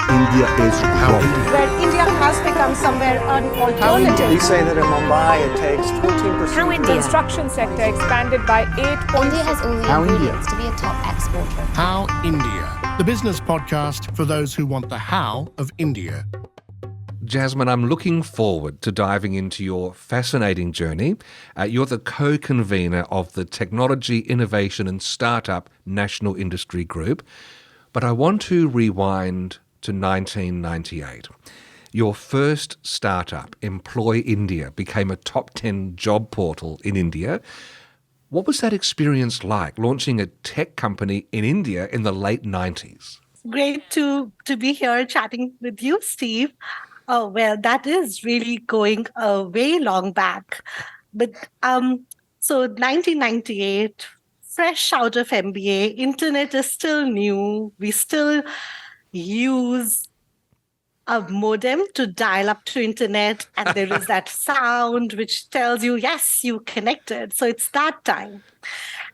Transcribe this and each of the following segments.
India is growing. Where India has become somewhere an alternative. We say that in Mumbai it takes 14%. How India? Construction sector expanded by 8 India has all the How ingredients to be a top exporter. How India, the business podcast for those who want the how of India. Jasmine, I'm looking forward to diving into your fascinating journey. You're the co-convener of the Technology, Innovation and Startup National Industry Group. But I want to rewind to 1998. Your first startup, Employ India, became a top 10 job portal in India. What was that experience like, launching a tech company in India in the late 90s? Great to be here chatting with you, Steve. Oh, well, that is really going way long back. But so 1998, fresh out of MBA, internet is still new. We still use a modem to dial up to internet, and there is that sound which tells you, yes, you connected. So it's that time.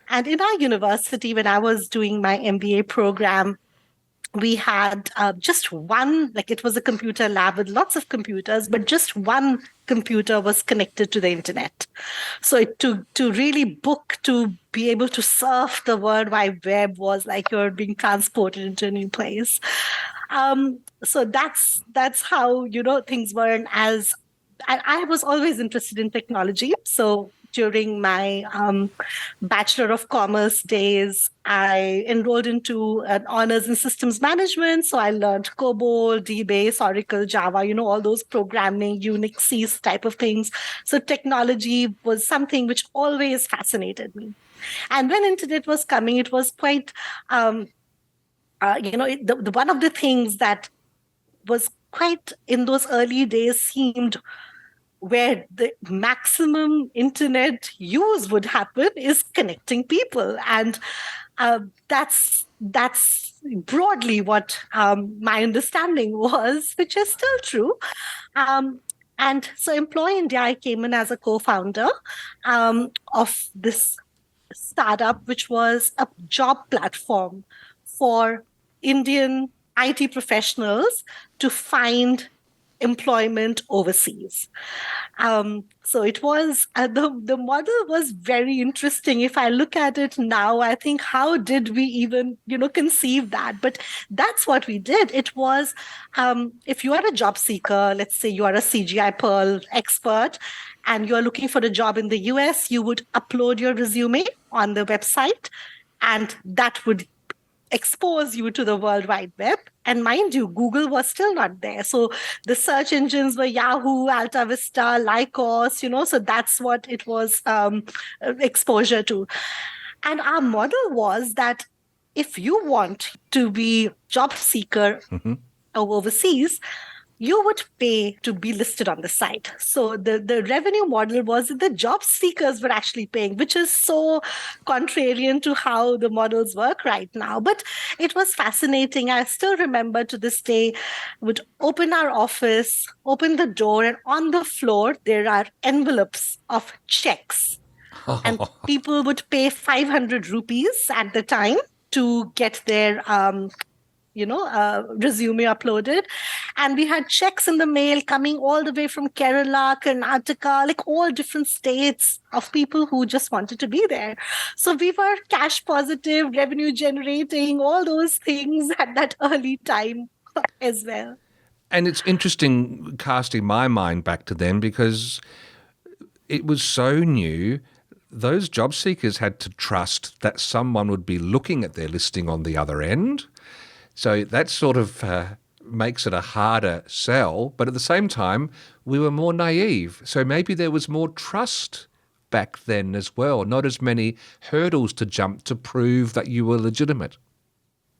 And in our university, when I was doing my MBA program, we had just one, like it was a computer lab with lots of computers, but just one computer was connected to the internet. So to really book, to be able to surf the World Wide Web was like you're being transported into a new place. So that's how, things were. And I was always interested in technology. So during my Bachelor of Commerce days, I enrolled into an honors in systems management. So I learned COBOL, DBase, Oracle, Java, all those programming, Unix, C type of things. So technology was something which always fascinated me. And when internet was coming, it was quite, one of the things that was quite in those early days seemed where the maximum internet use would happen is connecting people. And that's broadly what my understanding was, which is still true. And so Employ India, I came in as a co-founder of this startup, which was a job platform for Indian IT professionals to find employment overseas. So it was, the model was very interesting. If I look at it now, I think, how did we even, conceive that? But that's what we did. It was, if you are a job seeker, let's say you are a CGI Pearl expert, and you're looking for a job in the US, you would upload your resume on the website, and that would expose you to the World Wide Web. And mind you, Google was still not there. So the search engines were Yahoo, AltaVista, Lycos, so that's what it was exposure to. And our model was that if you want to be job seeker overseas, you would pay to be listed on the site. So the revenue model was that the job seekers were actually paying, which is so contrarian to how the models work right now. But it was fascinating. I still remember to this day, would open our office, open the door, and on the floor, there are envelopes of checks. And people would pay 500 rupees at the time to get their resume uploaded. And we had checks in the mail coming all the way from Kerala, Karnataka, like all different states of people who just wanted to be there. So we were cash positive, revenue generating, all those things at that early time as well. And it's interesting casting my mind back to then, because it was so new. Those job seekers had to trust that someone would be looking at their listing on the other end. So that sort of makes it a harder sell. But at the same time, we were more naive. So maybe there was more trust back then as well, not as many hurdles to jump to prove that you were legitimate.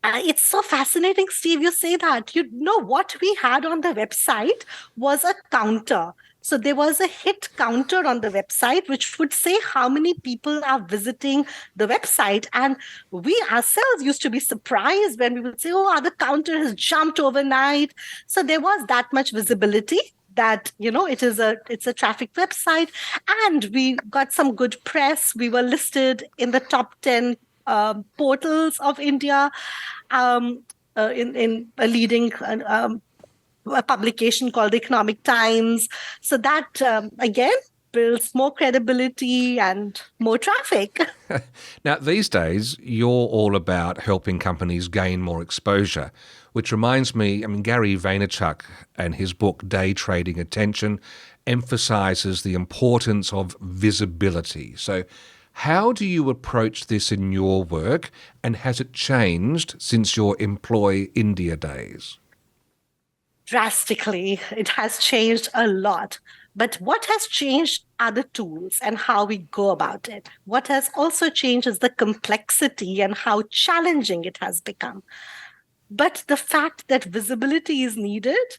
It's so fascinating, Steve, you say that. What we had on the website was a counter. So there was a hit counter on the website, which would say how many people are visiting the website. And we ourselves used to be surprised when we would say, the counter has jumped overnight. So there was that much visibility that, it's a traffic website. And we got some good press. We were listed in the top 10 portals of India. in a leading a publication called the Economic Times. So that, again, builds more credibility and more traffic. Now, these days, you're all about helping companies gain more exposure, which reminds me, Gary Vaynerchuk and his book, Day Trading Attention, emphasizes the importance of visibility. So how do you approach this in your work, and has it changed since your Employ India days? Drastically. It has changed a lot. But what has changed are the tools and how we go about it. What has also changed is the complexity and how challenging it has become. But the fact that visibility is needed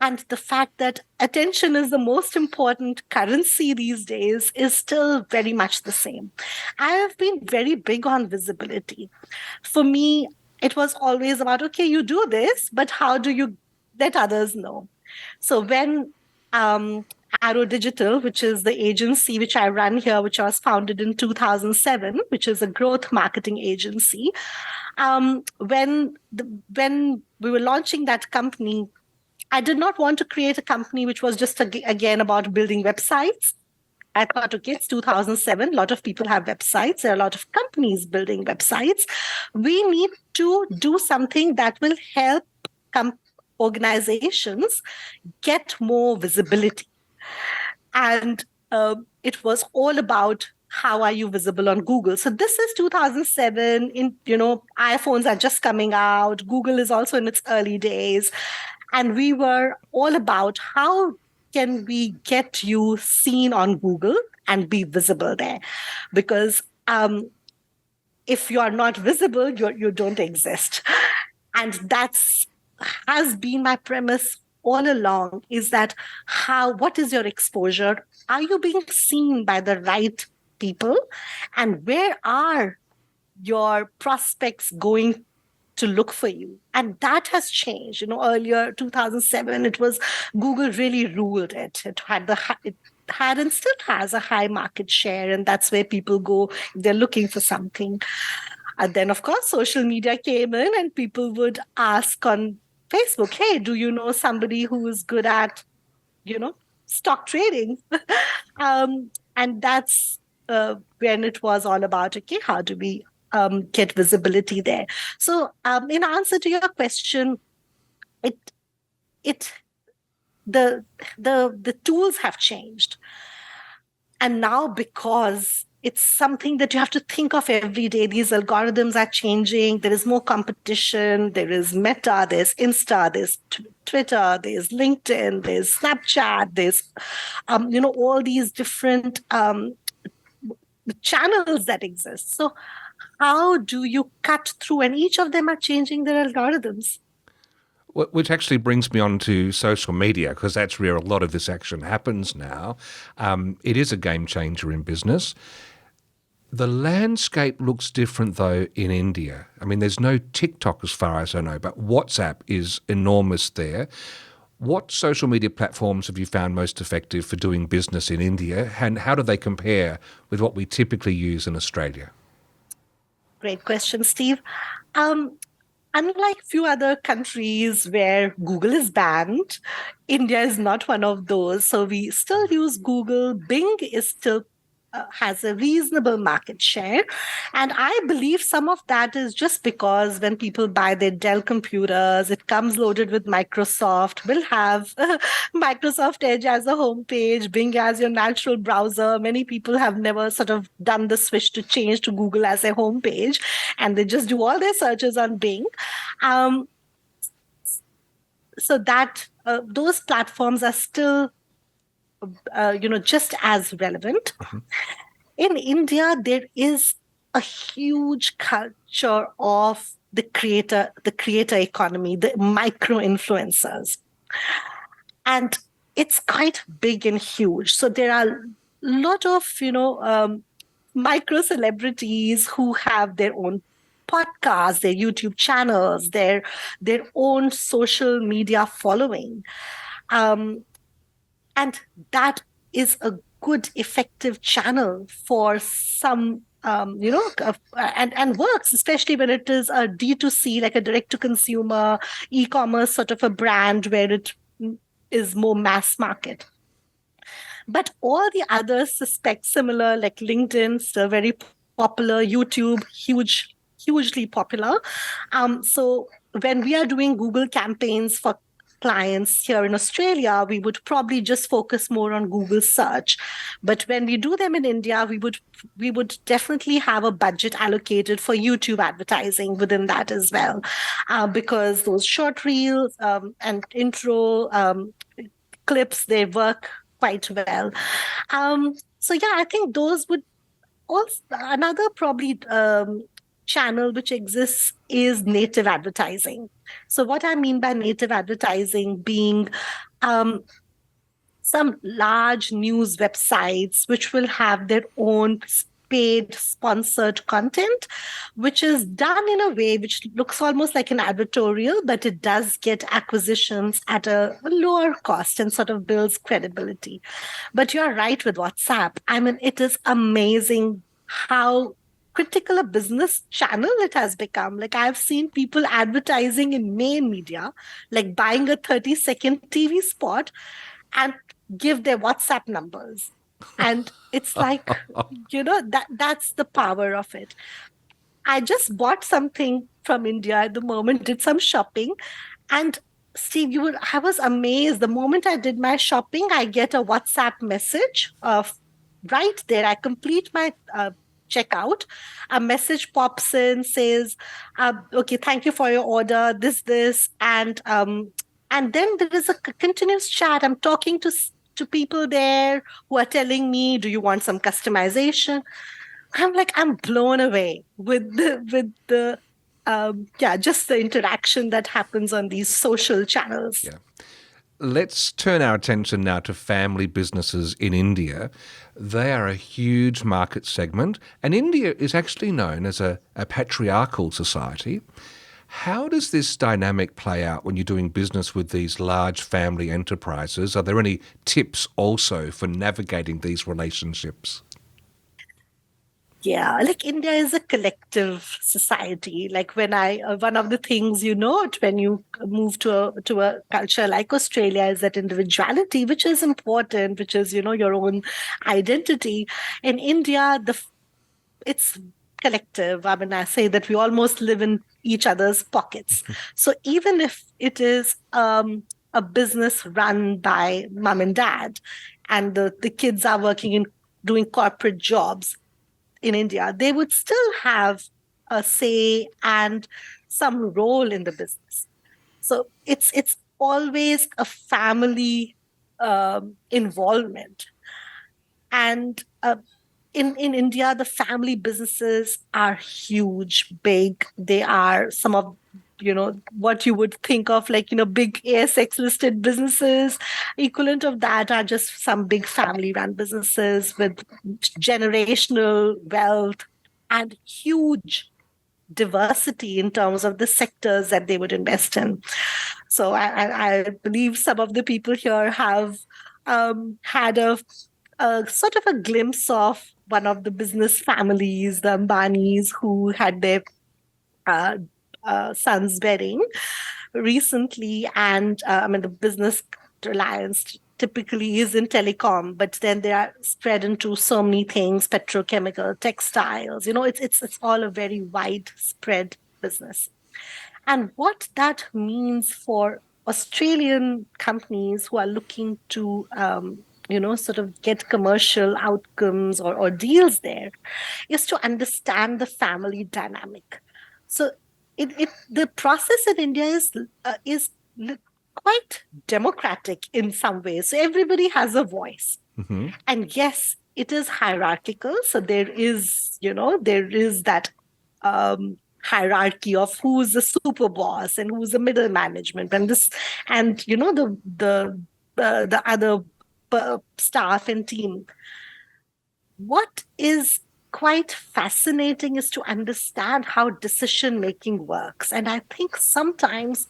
and the fact that attention is the most important currency these days is still very much the same. I have been very big on visibility. For me, it was always about, okay, you do this, but how do you let others know? So when Arrow Digital, which is the agency which I run here, which was founded in 2007, which is a growth marketing agency, when we were launching that company, I did not want to create a company which was just, again, about building websites. I thought, okay, it's 2007. A lot of people have websites. There are a lot of companies building websites. We need to do something that will help organizations get more visibility. And it was all about how are you visible on Google. So this is 2007. iPhones are just coming out. Google is also in its early days. And we were all about how can we get you seen on Google and be visible there? Because if you are not visible, you don't exist. And that's has been my premise all along, is that what is your exposure? Are you being seen by the right people? And where are your prospects going to look for you? And that has changed. Earlier, 2007, it was Google really ruled it. It had and still has a high market share, and that's where people go if they're looking for something. And then, of course, social media came in, and people would ask on Facebook, hey, do you know somebody who is good at, stock trading? And that's when it was all about, okay, how do we get visibility there? So in answer to your question, the tools have changed. And now, because it's something that you have to think of every day, these algorithms are changing. There is more competition. There is Meta, there's Insta, there's Twitter, there's LinkedIn, there's Snapchat, there's, all these different channels that exist. So how do you cut through? And each of them are changing their algorithms. Which actually brings me on to social media, because that's where a lot of this action happens now. It is a game changer in business. The landscape looks different, though, in India. There's no TikTok as far as I know, but WhatsApp is enormous there. What social media platforms have you found most effective for doing business in India, and how do they compare with what we typically use in Australia? Great question, Steve. Unlike a few other countries where Google is banned, India is not one of those. So we still use Google. Bing is still has a reasonable market share. And I believe some of that is just because when people buy their Dell computers, it comes loaded with Microsoft. We'll have Microsoft Edge as a homepage, Bing as your natural browser. Many people have never sort of done the switch to change to Google as a homepage, and they just do all their searches on Bing. So that those platforms are still just as relevant. Mm-hmm. In India, there is a huge culture of the creator economy, the micro influencers. And it's quite big and huge. So there are a lot of, micro celebrities who have their own podcasts, their YouTube channels, their own social media following. And that is a good, effective channel for some and works, especially when it is a D2C, like a direct to consumer e-commerce sort of a brand where it is more mass market. But all the others suspect similar, like LinkedIn, still very popular, YouTube, hugely popular. So when we are doing Google campaigns for clients here in Australia, we would probably just focus more on Google search. But when we do them in India, we would definitely have a budget allocated for YouTube advertising within that as well, because those short reels and intro clips, they work quite well. So yeah, I think those would also another probably channel which exists is native advertising. So what I mean by native advertising being some large news websites which will have their own paid sponsored content, which is done in a way which looks almost like an advertorial, but it does get acquisitions at a lower cost and sort of builds credibility. But you're right with WhatsApp. I mean, it is amazing how critical a business channel it has become. Like I've seen people advertising in main media, like buying a 30-second TV spot and give their WhatsApp numbers. And it's like, that's the power of it. I just bought something from India at the moment, did some shopping. And Steve, I was amazed. The moment I did my shopping, I get a WhatsApp message of right there. I complete my checkout. A message pops in, says, okay, thank you for your order, this, and then there is a continuous chat. I'm talking to people there who are telling me, do you want some customization? I'm blown away with the just the interaction that happens on these social channels. Yeah. Let's turn our attention now to family businesses in India. They are a huge market segment, and India is actually known as a patriarchal society. How does this dynamic play out when you're doing business with these large family enterprises? Are there any tips also for navigating these relationships? Yeah, like India is a collective society. Like when one of the things you note when you move to a culture like Australia is that individuality, which is important, which is, your own identity. In India, it's collective. I mean, I say that we almost live in each other's pockets. So even if it is a business run by mom and dad, and the kids are working in doing corporate jobs in India, they would still have a say and some role in the business. So it's always a family involvement. And in India, the family businesses are huge, big. They are some of, what you would think of like, big ASX listed businesses. Equivalent of that are just some big family run businesses with generational wealth and huge diversity in terms of the sectors that they would invest in. So I believe some of the people here have had a sort of a glimpse of one of the business families, the Ambanis, who had their son's wedding recently. And the business reliance typically is in telecom, but then they are spread into so many things, petrochemical, textiles. It's all a very widespread business. And what that means for Australian companies who are looking to sort of get commercial outcomes or deals there is to understand the family dynamic. So the process in India is quite democratic in some ways. So everybody has a voice. Mm-hmm. And yes, it is hierarchical. So there is that hierarchy of who's the super boss and who's the middle management and the other staff and team. What is quite fascinating is to understand how decision making works, and I think sometimes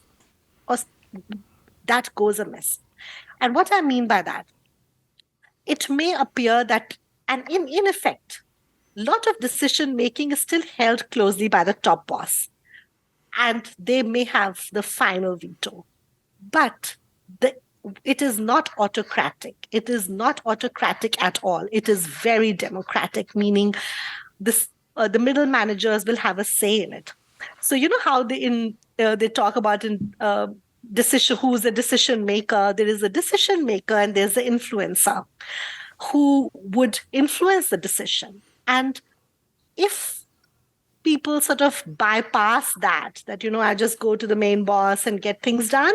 that goes amiss. And what I mean by that, it may appear that, and in effect, lot of decision making is still held closely by the top boss, and they may have the final veto. But it is not autocratic. It is not autocratic at all. It is very democratic, meaning the middle managers will have a say in it. So you know how they talk about in decision, who's a decision maker. There is a decision maker and there's the influencer who would influence the decision. And if people sort of bypass that, I just go to the main boss and get things done,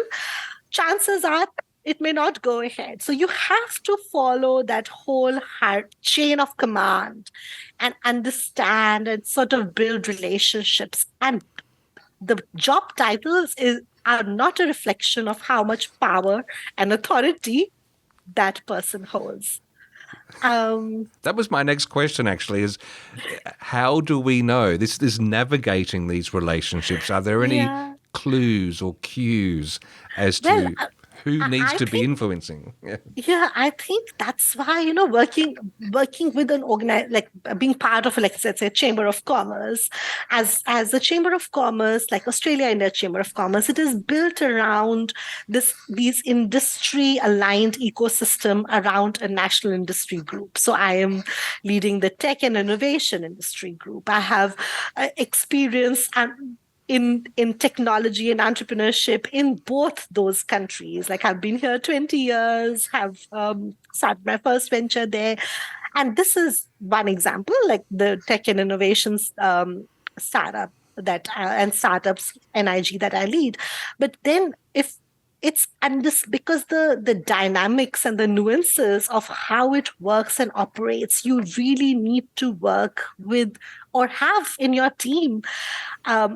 chances are it may not go ahead. So you have to follow that whole chain of command and understand and sort of build relationships. And the job titles are not a reflection of how much power and authority that person holds. That was my next question, actually, is how do we know? This is navigating these relationships. Are there any clues or cues as to who needs to be influencing? Yeah, I think that's why, working with an like being part of, like, let's say, a chamber of commerce, as a chamber of commerce, like Australia India Chamber of Commerce, it is built around these industry aligned ecosystem around a national industry group. So I am leading the tech and innovation industry group. I have experience in technology and entrepreneurship in both those countries. Like, I've been here 20 years, have started my first venture there. And this is one example, like the tech and innovations startup and startups NIG that I lead. But then because the dynamics and the nuances of how it works and operates, you really need to work with or have in your team,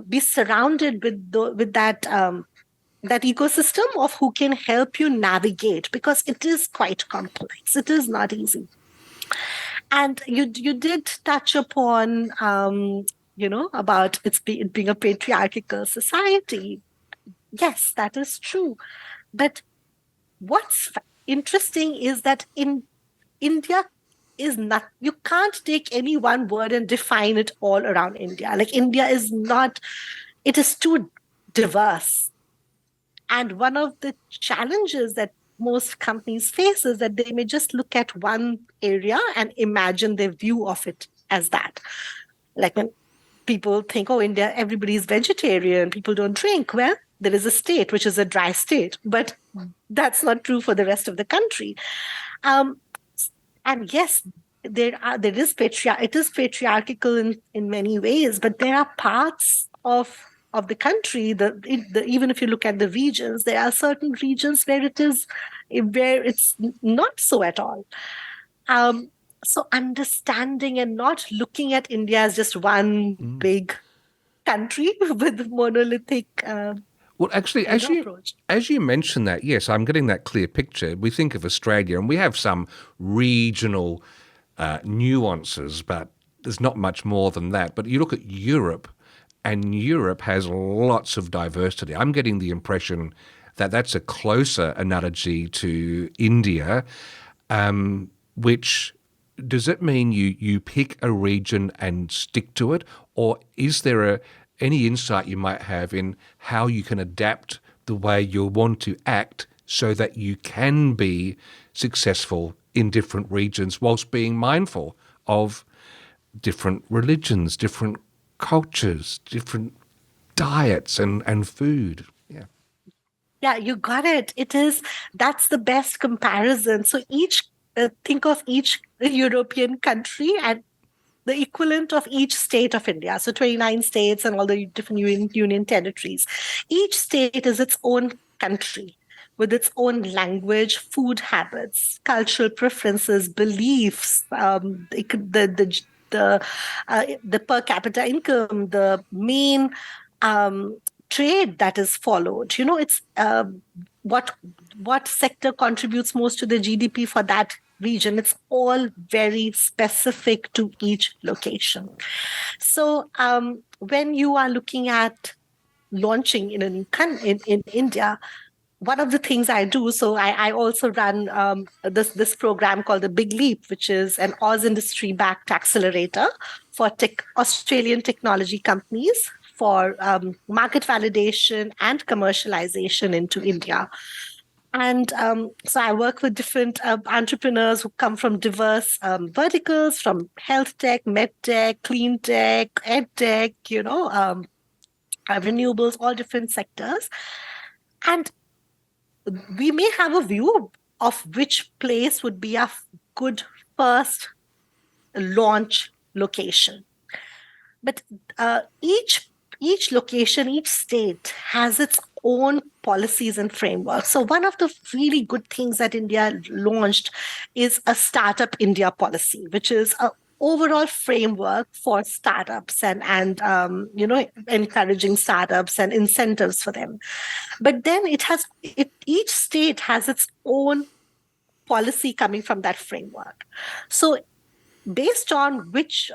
be surrounded with that ecosystem of who can help you navigate, because it is quite complex. It is not easy. And you did touch upon, about it being a patriarchal society. Yes, that is true. But what's interesting is that in India is not, you can't take any one word and define it all around India. Like, India is not, it is too diverse. And one of the challenges that most companies face is that they may just look at one area and imagine their view of it as that. Like, when people think, oh, India, everybody's vegetarian, people don't drink. Well, there is a state which is a dry state, but that's not true for the rest of the country. And yes, it is patriarchal in many ways, but there are parts of the country, even if you look at the regions, there are certain regions where it's not so at all. So understanding and not looking at India as just one big country with monolithic. Well, actually, as you mentioned that, yes, I'm getting that clear picture. We think of Australia, and we have some regional nuances, but there's not much more than that. But you look at Europe, and Europe has lots of diversity. I'm getting the impression that that's a closer analogy to India, which... Does it mean you pick a region and stick to it, or is there any insight you might have in how you can adapt the way you want to act so that you can be successful in different regions whilst being mindful of different religions, different cultures, different diets and food? Yeah. Yeah, you got it. That's the best comparison. So think of each European country and the equivalent of each state of India. So 29 states and all the different union territories. Each state is its own country with its own language, food habits, cultural preferences, beliefs, the per capita income, the main trade that is followed. It's what sector contributes most to the GDP for that region. It's all very specific to each location. So when you are looking at launching in India, one of the things I do, so I also run this program called the Big Leap, which is an Oz industry-backed accelerator for Australian technology companies for market validation and commercialization into India. And so I work with different entrepreneurs who come from diverse verticals, from health tech, med tech, clean tech, ed tech, renewables, all different sectors. And we may have a view of which place would be a good first launch location. But each location, each state has its own policies and frameworks. So one of the really good things that India launched is a Startup India policy, which is an overall framework for startups and encouraging startups and incentives for them. But then each state has its own policy coming from that framework. So based on which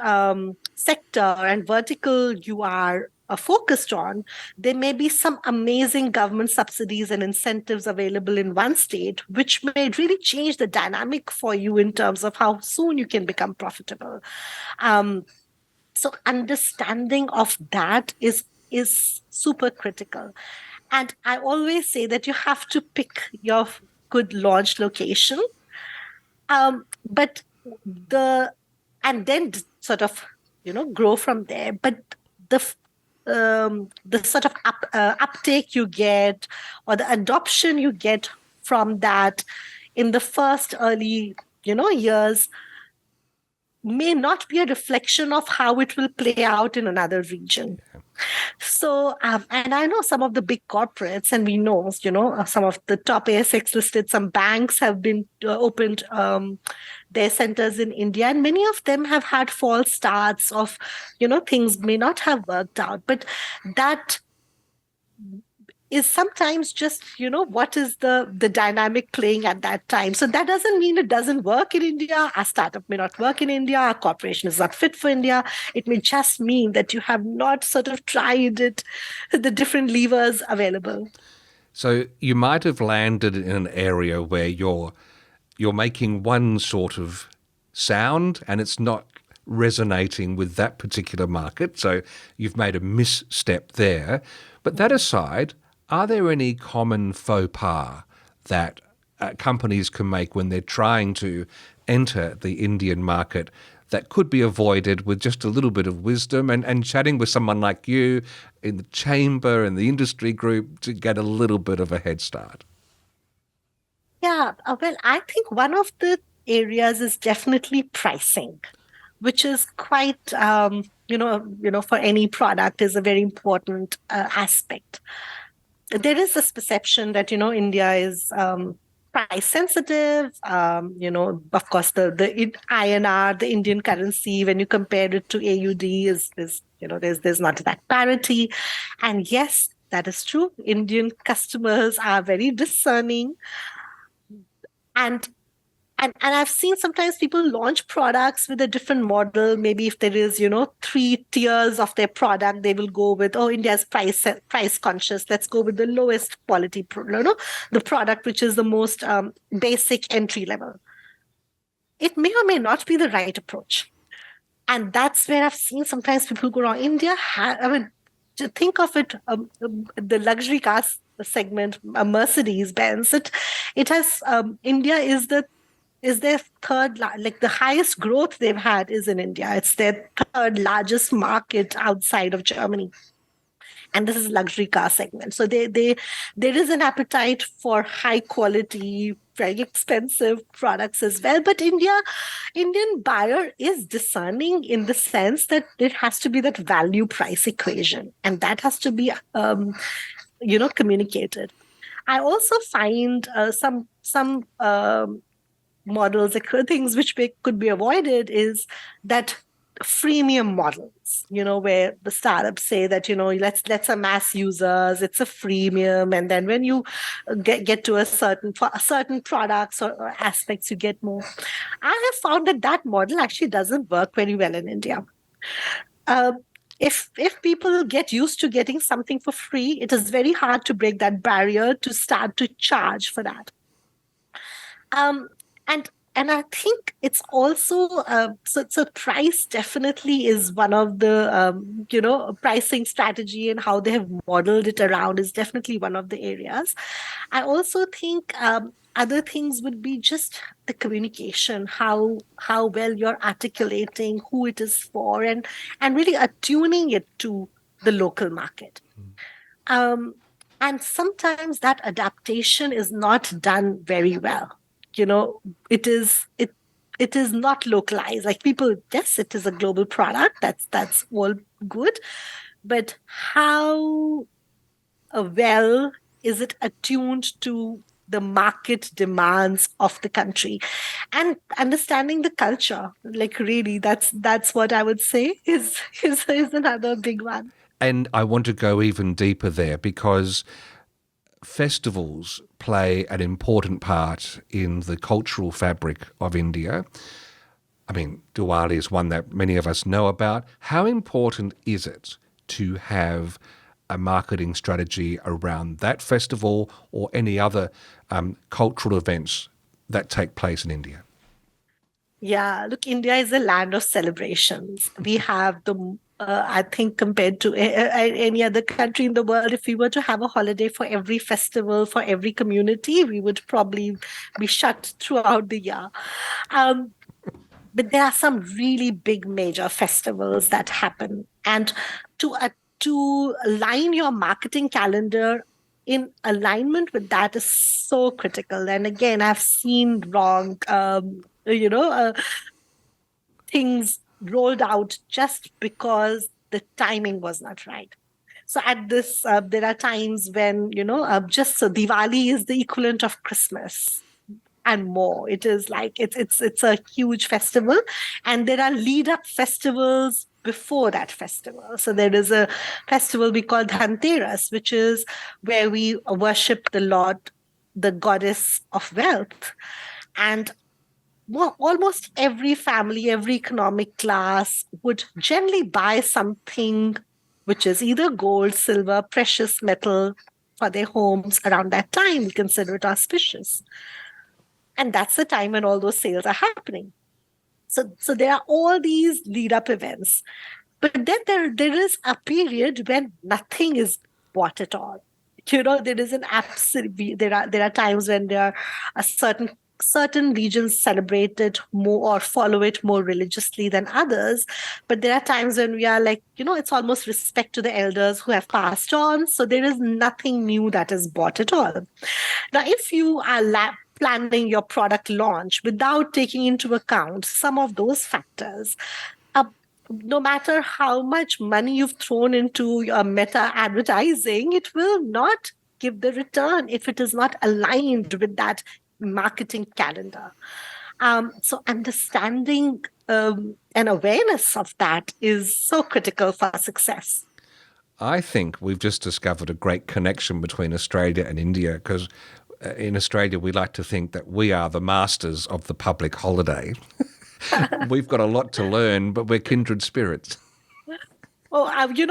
sector and vertical you are focused on, there may be some amazing government subsidies and incentives available in one state, which may really change the dynamic for you in terms of how soon you can become profitable. So understanding of that is super critical. And I always say that you have to pick your good launch location, and then sort of grow from there. But the sort of uptake you get or the adoption you get from that in the first early years may not be a reflection of how it will play out in another region. So, and I know some of the big corporates, and we know, some of the top ASX listed, some banks have been opened their centers in India, and many of them have had false starts of, things may not have worked out. But that is sometimes just, what is the dynamic playing at that time. So that doesn't mean it doesn't work in India. Our startup may not work in India. Our corporation is not fit for India. It may just mean that you have not sort of tried it, the different levers available. So you might have landed in an area where you're making one sort of sound and it's not resonating with that particular market. So you've made a misstep there. But that aside, are there any common faux pas that companies can make when they're trying to enter the Indian market that could be avoided with just a little bit of wisdom and chatting with someone like you in the chamber and the industry group to get a little bit of a head start? Yeah, well, I think one of the areas is definitely pricing, which is quite, for any product is a very important aspect. There is this perception that, India is price sensitive. Of course, the INR, the Indian currency, when you compare it to AUD is there's not that parity. And yes, that is true. Indian customers are very discerning. And I've seen sometimes people launch products with a different model. Maybe if there is, 3 tiers of their product, they will go with, India's price conscious. Let's go with the lowest quality, the product, which is the most basic entry level. It may or may not be the right approach. And that's where I've seen sometimes people go wrong. India, to think of it, the luxury cars segment, Mercedes-Benz, it has, India is their third, the highest growth they've had is in India. It's their third largest market outside of Germany. And this is luxury car segment. So there is an appetite for high quality, very expensive products as well. But Indian buyer is discerning in the sense that it has to be that value price equation. And that has to be, communicated. I also find some models, things which could be avoided is that freemium models, where the startups say that, let's amass users, it's a freemium. And then when you get to certain products or aspects, you get more. I have found that model actually doesn't work very well in India. if people get used to getting something for free, it is very hard to break that barrier to start to charge for that. Um, and I think it's also so price definitely is one of the pricing strategy, and how they have modeled it around is definitely one of the areas. I also think other things would be just the communication, how well you're articulating who it is for, and really attuning it to the local market. Um, and sometimes that adaptation is not done very well. You know, it is not localized. Like people, yes, it is a global product. That's all good, but how well is it attuned to the market demands of the country, and understanding the culture? Like really, that's what I would say is another big one. And I want to go even deeper there because festivals play an important part in the cultural fabric of India. I mean, Diwali is one that many of us know about. How important is it to have a marketing strategy around that festival or any other cultural events that take place in India? Yeah, look, India is a land of celebrations. We have I think compared to any other country in the world, if we were to have a holiday for every festival, for every community, we would probably be shut throughout the year. Um, but there are some really big major festivals that happen. And to align your marketing calendar in alignment with that is so critical. And again, I've seen wrong, things rolled out just because the timing was not right. So at this, there are times when, just so Diwali is the equivalent of Christmas and more. It is like, it's a huge festival, and there are lead up festivals before that festival. So there is a festival we call Dhanteras, which is where we worship the Lord, the goddess of wealth. And almost every family, every economic class would generally buy something which is either gold, silver, precious metal for their homes around that time. We consider it auspicious. And that's the time when all those sales are happening. So there are all these lead up events. But then there is a period when nothing is bought at all. There is an absolute, there are times when there are a certain regions celebrate it more or follow it more religiously than others. But there are times when we are like, it's almost respect to the elders who have passed on. So there is nothing new that is bought at all. Now, if you are planning your product launch without taking into account some of those factors, no matter how much money you've thrown into your meta advertising, it will not give the return if it is not aligned with that marketing calendar. So understanding and awareness of that is so critical for success. I think we've just discovered a great connection between Australia and India because in Australia we like to think that we are the masters of the public holiday. We've got a lot to learn, but we're kindred spirits. Oh,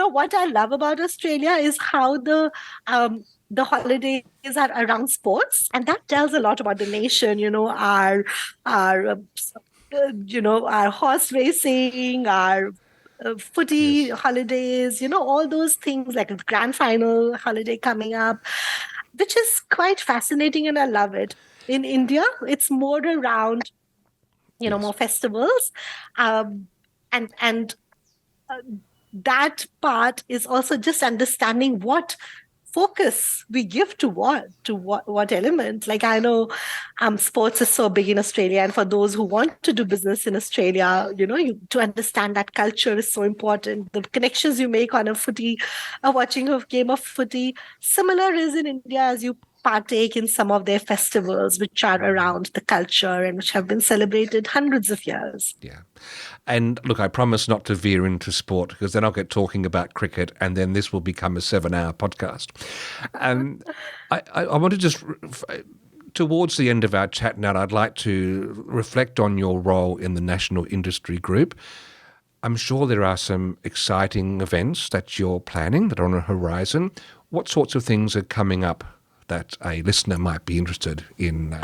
what I love about Australia is how the holidays are around sports, and that tells a lot about the nation. Our horse racing, our footy holidays, all those things, like a grand final holiday coming up, which is quite fascinating, and I love it. In India, it's more around more festivals, and that part is also just understanding what focus we give to what element. Like I know sports is so big in Australia, and for those who want to do business in Australia, to understand that culture is so important. The connections you make on watching a game of footy, similar is in India as you partake in some of their festivals which are around the culture and which have been celebrated hundreds of years. Yeah. And look, I promise not to veer into sport because then I'll get talking about cricket and then this will become a 7-hour podcast. I want to just, towards the end of our chat now, I'd like to reflect on your role in the National Industry Group. I'm sure there are some exciting events that you're planning that are on the horizon. What sorts of things are coming up that a listener might be interested in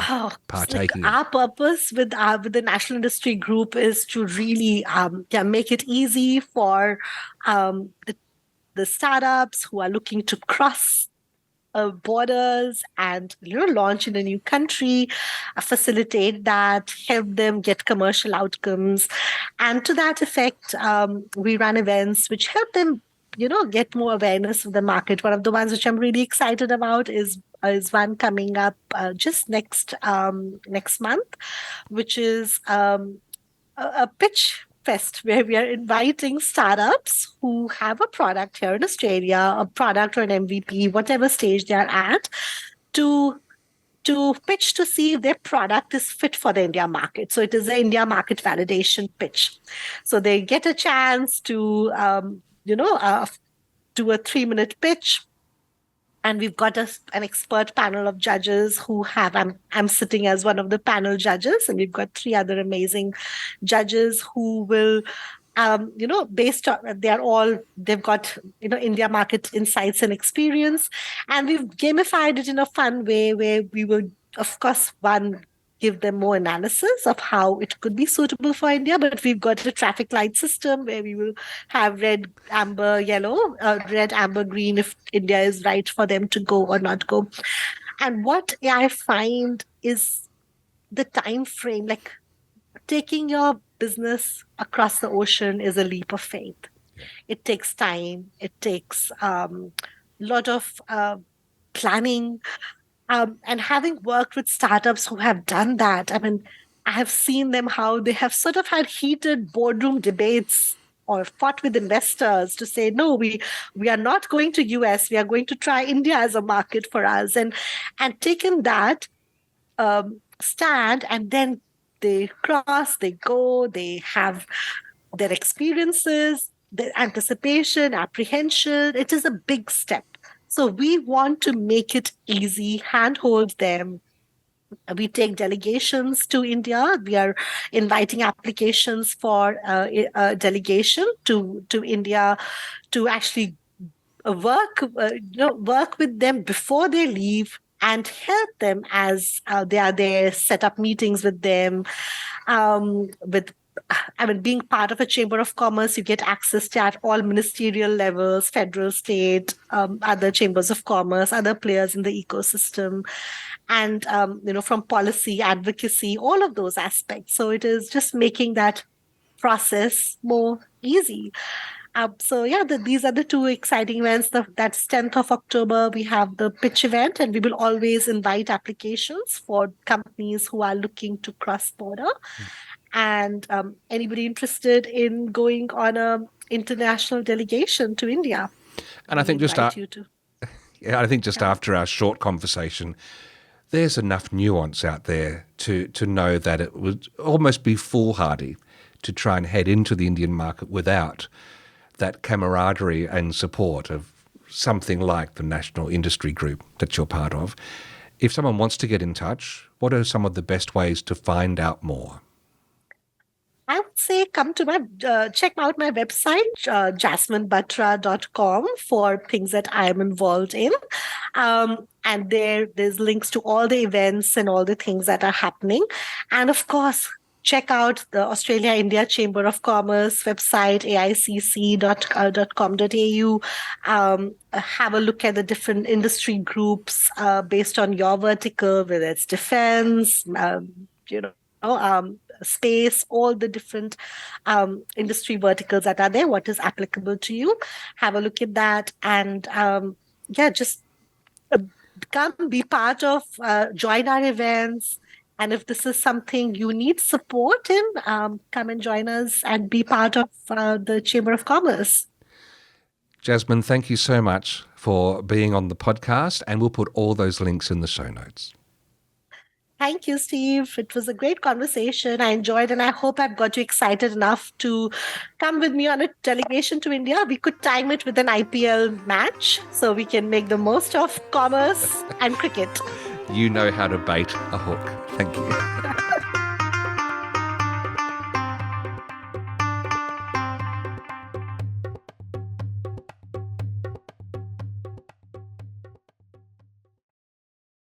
partaking in? Our purpose with the National Industry Group is to really make it easy for the startups who are looking to cross borders and launch in a new country, facilitate that, help them get commercial outcomes. And to that effect, we run events which help them get more awareness of the market. One of the ones which I'm really excited about is one coming up just next month, which is a pitch fest where we are inviting startups who have a product here in Australia, a product or an MVP, whatever stage they are at, to pitch to see if their product is fit for the India market. So it is an India market validation pitch. So they get a chance to do a 3-minute pitch. And we've got an expert panel of judges who have, I'm sitting as one of the panel judges, and we've got 3 other amazing judges who will, based on, they've got, India market insights and experience. And we've gamified it in a fun way where we will, of course, give them more analysis of how it could be suitable for India. But we've got a traffic light system where we will have red, amber, yellow, red, amber, green if India is right for them to go or not go. And what I find is the time frame, like taking your business across the ocean is a leap of faith. It takes time. It takes a lot of planning. And having worked with startups who have done that, I mean, I have seen them how they have sort of had heated boardroom debates or fought with investors to say, no, we are not going to US, we are going to try India as a market for us, and taken that stand, and then they cross, they go, they have their experiences, their anticipation, apprehension. It is a big step. So we want to make it easy, handhold them. We take delegations to India. We are inviting applications for a delegation to India to actually work with them before they leave and help them as they are there, set up meetings with them, being part of a chamber of commerce, you get access to at all ministerial levels, federal, state, other chambers of commerce, other players in the ecosystem, and, from policy, advocacy, all of those aspects. So it is just making that process more easy. These are the 2 exciting events. That's 10th of October. We have the pitch event, and we will always invite applications for companies who are looking to cross border. And anybody interested in going on an international delegation to India. And I think after our short conversation, there's enough nuance out there to know that it would almost be foolhardy to try and head into the Indian market without that camaraderie and support of something like the National Industry Group that you're part of. If someone wants to get in touch, what are some of the best ways to find out more? I would say come to check out my website, jasminebatra.com, for things that I am involved in. And there's links to all the events and all the things that are happening. And of course, check out the Australia-India Chamber of Commerce website, aicc.com.au. Have a look at the different industry groups based on your vertical, whether it's defense, space, all the different industry verticals that are there, what is applicable to you. Have a look at that, and just come be part of, join our events. And if this is something you need support in, come and join us and be part of the Chamber of Commerce. Jasmine, thank you so much for being on the podcast, and we'll put all those links in the show notes. Thank you, Steve. It was a great conversation. I enjoyed, and I hope I've got you excited enough to come with me on a delegation to India. We could time it with an IPL match so we can make the most of commerce and cricket. You know how to bait a hook. Thank you.